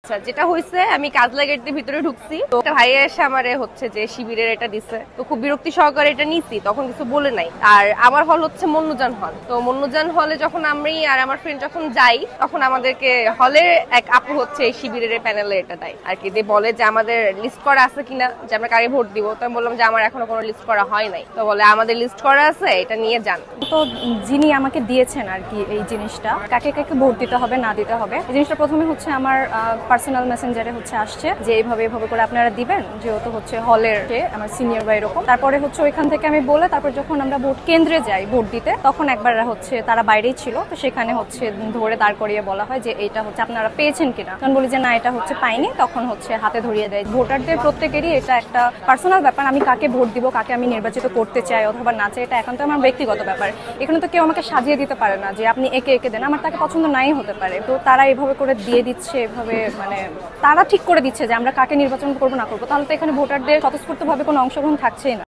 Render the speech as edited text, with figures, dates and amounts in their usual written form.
আচ্ছা, যেটা হয়েছে আমি কাজলা গেট দিয়ে ভিতরে ঢুকছি, তো একটা ভাইয়া এসে আমারে হচ্ছে যে শিবিরের এটা দিছে, তো খুব বিরক্তি সহকারে এটা নিছি, তখন কিছু বলে নাই। আর আমার হল হচ্ছে মন্নুজান হল, তো মন্নুজান হলে যখন আমি আর আমার ফ্রেন্ড যখন যাই, তখন আমাদেরকে হলের এক আপু হচ্ছে এই শিবিরের প্যানেলে এটা দেয় আর কি, দিয়ে বলে যে আমাদের লিস্ট করা আছে কিনা, যে আমরা কাকে ভোট দিব। তো আমি বললাম যে আমার এখনো কোনো লিস্ট করা হয় নাই। তো বলে আমাদের লিস্ট করা আছে, এটা নিয়ে যান। তো যিনি আমাকে দিয়েছেন আর কি এই জিনিসটা, কাকে কাকে ভোট দিতে হবে না দিতে হবে, এই জিনিসটা প্রথমে হচ্ছে আমার পার্সোনাল মেসেঞ্জারে হচ্ছে আসছে যে এইভাবে এইভাবে করে আপনারা দিবেন, যেহেতু হচ্ছে হলের আমার সিনিয়র বা এরকম। তারপরে হচ্ছে ওইখান থেকে আমি বলে, তারপর যখন আমরা ভোট কেন্দ্রে যাই ভোট দিতে, তখন একবার হচ্ছে তারা বাইরেই ছিল, তো সেখানে হচ্ছে ধরে দাঁড় করিয়ে বলা হয় যে এইটা হচ্ছে আপনারা পেয়েছেন কিনা। তখন বলি যে না, এটা হচ্ছে পাইনি। তখন হচ্ছে হাতে ধরিয়ে দেয়। ভোটারদের প্রত্যেকেরই এটা একটা পার্সোনাল ব্যাপার, আমি কাকে ভোট দিব, কাকে আমি নির্বাচিত করতে চাই অথবা না চাই, এটা এখন তো আমার ব্যক্তিগত ব্যাপার। এখানে তো কেউ আমাকে সাজিয়ে দিতে পারে না যে আপনি একে একে দেন, আমার তাকে পছন্দ নাই হতে পারে। তো তারা এভাবে করে দিয়ে দিচ্ছে, এভাবে মানে তারা ঠিক করে দিচ্ছে যে আমরা কাকে নির্বাচন করবো না করবো, তাহলে তো এখানে ভোটারদের স্বতঃস্ফূর্তভাবে কোনো অংশগ্রহণ থাকছেই না।